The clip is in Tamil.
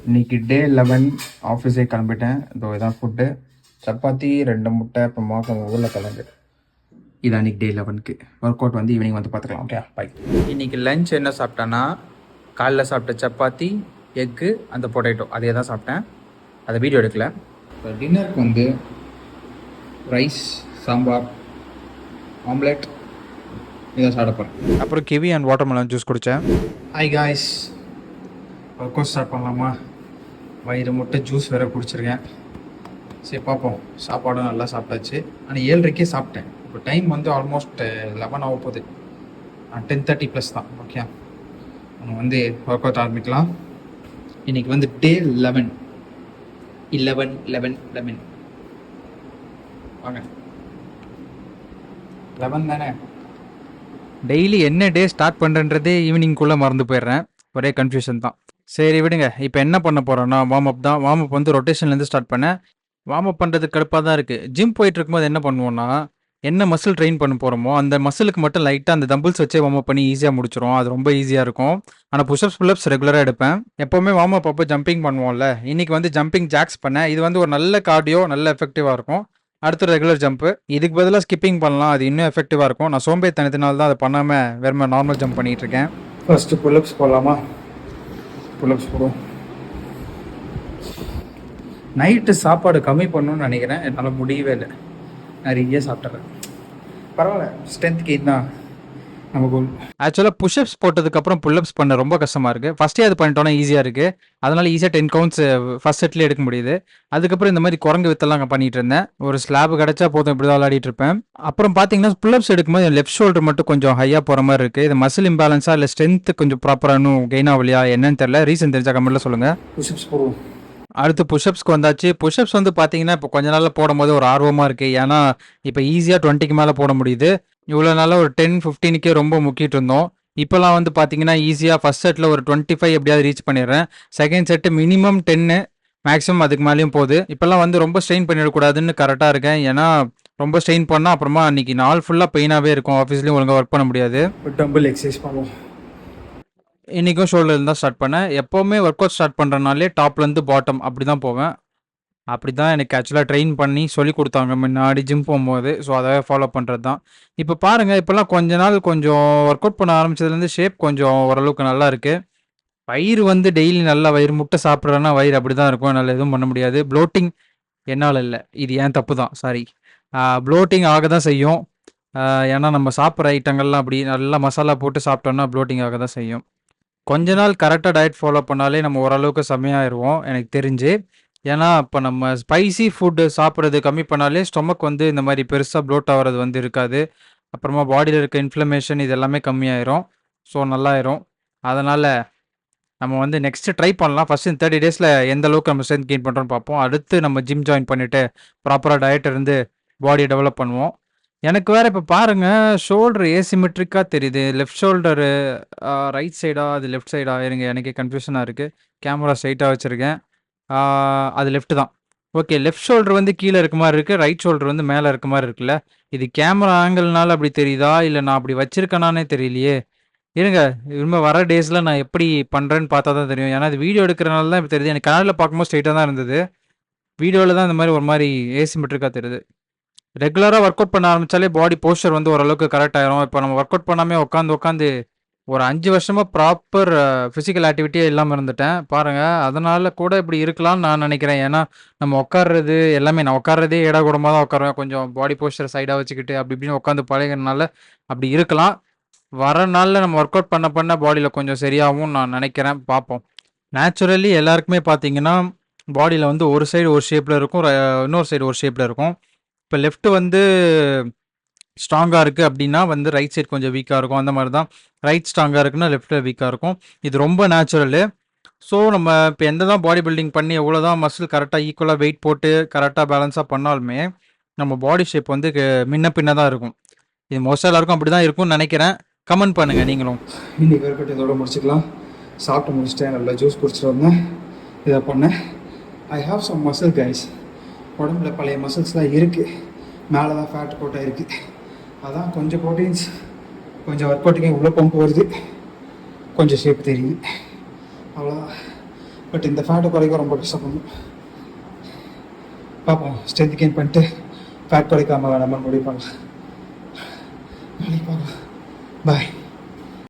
இன்றைக்கி டே 11 ஆஃபீஸே கிளம்பிட்டேன். இதோ இதான் ஃபுட்டு. சப்பாத்தி 2 முட்டை அப்புறமா உருளைக்கிழங்கு. இதான் இன்றைக்கி டே 11க்கு. ஒர்க் அவுட் வந்து ஈவினிங் வந்து பார்த்துக்கலாம். Okay bye. இன்றைக்கி லஞ்ச் என்ன சாப்பிட்டேன்னா காலைல சாப்பிட்ட சப்பாத்தி, எக்கு, அந்த பொட்டேட்டோ அதே தான் சாப்பிட்டேன். அதை வீடியோ எடுக்கல. இப்போ டின்னருக்கு வந்து ரைஸ், சாம்பார், ஆம்லெட் இதை சாப்பிட போகிறேன். அப்புறம் கிவி அண்ட் வாட்டர்மெலன் ஜூஸ் குடித்தேன். Hi guys, work out start பண்ணலாமா? வயிறு முட்டை ஜூஸ் வேறு குடிச்சிருக்கேன். சரி பார்ப்போம். சாப்பாடும் நல்லா சாப்பிட்டாச்சு. ஆனால் 7:30க்கே சாப்பிட்டேன். இப்போ டைம் வந்து ஆல்மோஸ்ட் 11 ஆக போகுது. 10:30 ப்ளஸ் தான். ஓகே, நம்ம வந்து ஒர்க் அவுட் ஆரம்பிக்கலாம். இன்றைக்கி வந்து டே 11 வாங்க 11 தானே. டெய்லி என்ன டே ஸ்டார்ட் பண்ணுறன்றதே ஈவினிங்குள்ளே மறந்து போயிடுறேன். ஒரே கன்ஃபியூஷன் தான். சரி விடுங்க. இப்போ என்ன பண்ண போகிறோன்னா வார்ம் அப் தான். வார்ம் அப் வந்து ரொட்டேஷன்லேருந்து ஸ்டார்ட் பண்ணேன். வார்ம் அப் பண்ணுறதுக்கு கடுப்பாக தான் இருக்குது. ஜிம் போயிட்டு இருக்கும்போது என்ன பண்ணுவோன்னா, என்ன மசில் ட்ரெயின் பண்ண போகிறோமோ அந்த மசிலுக்கு மட்டும் லைட்டாக அந்த டம்பிள்ஸ் வச்சே வார்ம் அப் பண்ணி ஈஸியாக முடிச்சிடும். அது ரொம்ப ஈஸியாக இருக்கும். ஆனால் புஷ்அப்ஸ் புல்லப்ஸ் ரெகுலராக எடுப்பேன். எப்போவுமே வார்ம் அப் அப்போ ஜம்பிங் பண்ணுவோம்ல. இன்றைக்கி வந்து ஜம்பிங் ஜாக்ஸ் பண்ணேன். இது வந்து ஒரு நல்ல கார்டியோ, நல்ல எஃபெக்டிவாக இருக்கும். அடுத்து ரெகுலர் ஜம்ப்பு. இதுக்கு பதிலாக ஸ்கிப்பிங் பண்ணலாம். அது இன்னும் எஃபெக்டிவாக இருக்கும். நான் சோம்பேறித்தனத்தினால தான் அதை பண்ணாமல் வெறும் நார்மல் ஜம்ப் பண்ணிகிட்டு இருக்கேன். ஃபர்ஸ்ட்டு புல்லப்ஸ் போடலாமா? புல்லப்ஸ் போடுவோம். நைட்டு சாப்பாடு கம்மி பண்ணணும்னு நினைக்கிறேன். என்னால் முடியவே இல்லை. நிறைய சாப்பிட்றேன். பரவாயில்ல, ஸ்ட்ரென்த் கெயின் தான் நம்ம கோல். ஆக்சுவலாக புஷ்அப்ஸ் போட்டதுக்கப்புறம் புல்லப்ஸ் பண்ண ரொம்ப கஷ்டமாக இருக்குது. ஃபஸ்ட்டே அது பண்ணிட்டோன்னா ஈஸியாக இருக்குது. அதனால் ஈஸியாக 10 கவுண்ட்ஸ் ஃபஸ்ட் செட்லேயே எடுக்க முடியுது. அதுக்கப்புறம் இந்த மாதிரி குரங்கு வித்தெல்லாம் பண்ணிகிட்டு இருந்தேன். ஒரு ஸ்லாப் கிடச்சா போதும், இப்படி தான் விளையாடிட்டு இருப்பேன். அப்புறம் பார்த்தீங்கன்னா புல்லப்ஸ் எடுக்கும்போது லெஃப்ட் ஷோல்டர் மட்டும் கொஞ்சம் ஹையாக போகிற மாதிரி இருக்குது. இது மசில் இம்பேலன்ஸாக இல்லை ஸ்ட்ரென்த் கொஞ்சம் ப்ராப்பராக இன்னும் கெயின் ஆகலையா என்னன்னு தெரியல. ரீசன் தெரிஞ்சா கமெண்ட்டில் சொல்லுங்கள். புஷ்அப்ஸ் போடுவோம். அடுத்து புஷ்அப்ஸ்க்கு வந்தாச்சு. புஷ்அப்ஸ் வந்து பார்த்தீங்கன்னா இப்போ கொஞ்ச நாளில் போடும்போது ஒரு ஆர்வமாக இருக்குது. ஏன்னா இப்போ ஈஸியாக 20க்கு மேலே போட முடியுது. இவ்வளோ நாளாக ஒரு 10-15க்கே ரொம்ப முக்கிட்டு இருந்தோம். இப்போலாம் வந்து பார்த்தீங்கன்னா ஈஸியாக ஃபஸ்ட் செட்டில் ஒரு 25 எப்படியாவது ரீச் பண்ணிடுறேன். செகண்ட் செட்டு மினிமம் 10, மேக்ஸிமம் அதுக்கு மேலேயும் போகுது. இப்போல்லாம் வந்து ரொம்ப ஸ்ட்ரெயின் பண்ணிடக்கூடாதுன்னு கரெக்டாக இருக்கேன். ஏன்னா ரொம்ப ஸ்ட்ரெயின் பண்ணால் அப்புறமா அன்றைக்கி நாள் ஃபுல்லாக பெயினாகவே இருக்கும். ஆஃபீஸ்லேயும் ஒழுங்காக ஒர்க் பண்ண முடியாது. டம்பிள் எக்ஸசைஸ் பண்ணுவோம். இன்றைக்கும் ஷோல்டர்லேருந்து தான் ஸ்டார்ட் பண்ணேன். எப்போவுமே ஒர்க் அவுட் ஸ்டார்ட் பண்ணுறனாலே டாப்லேருந்து பாட்டம் அப்படி தான் போவேன். அப்படி தான் எனக்கு ஆக்சுவலாக ட்ரெயின் பண்ணி சொல்லி கொடுத்தாங்க முன்னாடி ஜிம் போகும்போது. ஸோ அதை ஃபாலோ பண்ணுறது தான். இப்போ பாருங்கள், இப்போல்லாம் கொஞ்ச நாள் கொஞ்சம் ஒர்க் அவுட் பண்ண ஆரம்பிச்சதுலேருந்து ஷேப் கொஞ்சம் ஓரளவுக்கு நல்லா இருக்குது. வயிறு வந்து டெய்லி நல்லா வயிறு முட்டை சாப்பிட்றேன்னா வயிறு அப்படி தான் இருக்கும். என்னால் எதுவும் பண்ண முடியாது. ப்ளோட்டிங் என்னால் இல்லை, இது ஏன் தப்பு தான், சாரி. ப்ளோட்டிங் ஆக தான் செய்யும். ஏன்னா நம்ம சாப்பிட்ற ஐட்டங்கள்லாம் அப்படி நல்லா மசாலா போட்டு சாப்பிட்டோன்னா ப்ளோட்டிங் ஆக தான் செய்யும். கொஞ்ச நாள் கரெக்டாக டயட் ஃபாலோ பண்ணாலே நம்ம ஓரளவுக்கு செம்மையாயிருவோம் எனக்கு தெரிஞ்சு. ஏன்னா இப்போ நம்ம ஸ்பைசி ஃபுட்டு சாப்பிட்றது கம்மி பண்ணாலே ஸ்டொமக் வந்து இந்த மாதிரி பெருசாக ப்ளோட் ஆகிறது வந்து இருக்காது. அப்புறமா பாடியில் இருக்க இன்ஃப்ளமேஷன் இது எல்லாமே கம்மியாயிரும். ஸோ நல்லாயிரும். அதனால் நம்ம வந்து நெக்ஸ்ட்டு ட்ரை பண்ணலாம். ஃபஸ்ட்டு இந்த 30 டேஸில் எந்த அளவுக்கு நம்ம ஸ்ட்ரென்த் கெயின் பண்ணுறோன்னு பார்ப்போம். அடுத்து நம்ம ஜிம் ஜாயின் பண்ணிவிட்டு ப்ராப்பராக டயட் இருந்து பாடியை டெவலப் பண்ணுவோம். எனக்கு வேறு இப்போ பாருங்கள், ஷோல்டர் ஏசிமெட்ரிக்காக தெரியுது. லெஃப்ட் ஷோல்டரு ரைட் சைடா அது லெஃப்ட் சைடா இருங்க, எனக்கே கன்ஃபியூஷனாக இருக்குது. கேமரா ஸ்ட்ரைட்டாக வச்சுருக்கேன். அது லெஃப்ட் தான். ஓகே, லெஃப்ட் ஷோல்டர் வந்து கீழே இருக்க மாதிரி இருக்குது. ரைட் ஷோல்டர் வந்து மேலே இருக்க மாதிரி இருக்குல்ல. இது கேமரா ஆங்கிள்னால அப்படி தெரியுதா இல்லை நான் அப்படி வச்சுருக்கேனானே தெரியலையே. இருங்க, இனிமேல் வர டேஸில் நான் எப்படி பண்ணுறேன்னு பார்த்தா தான் தெரியும். ஏன்னா அது வீடியோ எடுக்கிறனால தான் இப்போ தெரியுது. எனக்கு கனலில் பார்க்கும்போது ஸ்ட்ரைட்டாக தான் இருந்தது. வீடியோவில் தான் இந்த மாதிரி ஒரு மாதிரி ஏசிமெட்ரிக்காக தெரியுது. ரெகுலராக ஒர்க் அவுட் பண்ண ஆரம்பித்தாலே பாடி போஸ்டர் வந்து ஓரளவுக்கு கரெக்ட் ஆயிரும். இப்போ நம்ம ஒர்க் அவுட் பண்ணாமல் உட்காந்து ஒரு 5 வருஷமாக ப்ராப்பர் ஃபிசிக்கல் ஆக்டிவிட்டியே இல்லாமல் இருந்துட்டேன் பாருங்கள். அதனால் கூட இப்படி இருக்கலாம்னு நான் நினைக்கிறேன். ஏன்னா நம்ம உட்கார்றது எல்லாமே, நான் உட்கார்றதே ஏடாகூடமாக தான் உட்காருவேன். கொஞ்சம் பாடி போஸ்டர் சைடாக வச்சுக்கிட்டு அப்படி இப்படின்னு உட்காந்து பழகிறதுனால அப்படி இருக்கலாம். வர நாளில் நம்ம ஒர்க் அவுட் பண்ண பாடியில் கொஞ்சம் சரியாகவும் நான் நினைக்கிறேன். பார்ப்போம். நேச்சுரலி எல்லாருக்குமே பார்த்தீங்கன்னா பாடியில் வந்து ஒரு சைடு ஒரு ஷேப்பில் இருக்கும், இன்னொரு சைடு ஒரு ஷேப்பில் இருக்கும். இப்போ லெஃப்ட்டு வந்து ஸ்ட்ராங்காக இருக்குது அப்படின்னா வந்து ரைட் சைட் கொஞ்சம் வீக்காக இருக்கும். அந்த மாதிரி தான் ரைட் ஸ்ட்ராங்காக இருக்குன்னா லெஃப்ட்டில் வீக்காக இருக்கும். இது ரொம்ப நேச்சுரலு. ஸோ நம்ம இப்போ எந்த தான் பாடி பில்டிங் பண்ணி எவ்வளோ தான் மசில் கரெக்டாக ஈக்குவலாக வெயிட் போட்டு கரெக்டாக பேலன்ஸாக பண்ணாலுமே நம்ம பாடி ஷேப் வந்து முன்ன பின்ன தான் இருக்கும். இது மோஸ்ட்டாக எல்லாருக்கும் அப்படி தான் இருக்கும்னு நினைக்கிறேன். கமெண்ட் பண்ணுங்கள் நீங்களும். இன்றைக்கி ஒர்க் இதோட முடிச்சுக்கலாம். சாப்பிட்டு முடிச்சுட்டேன், நல்லா ஜூஸ் குடிச்சிட்டு வந்தேன், இதை பண்ணேன். I have some muscle guys. உடம்புல பழைய மசில்ஸ்லாம் இருக்குது. மேலே தான் ஃபேட் கோட்டாக இருக்குது. அதான் கொஞ்சம் ப்ரோட்டீன்ஸ், கொஞ்சம் ஒர்க் அவுட்டுக்கு இவ்வளோ பம்ப் வருது, கொஞ்சம் ஷேப் தெரியுது, அவ்வளோதான். பட் இந்த ஃபேட்டை குறைக்க ரொம்ப கஷ்டப்படணும். பார்ப்போம், ஸ்ட்ரென்த் கெயின் பண்ணிட்டு ஃபேட் குறைக்காம வேணாமல் முடிவு பண்ணலாம். நாளைக்கு பார்க்கலாம். பாய்.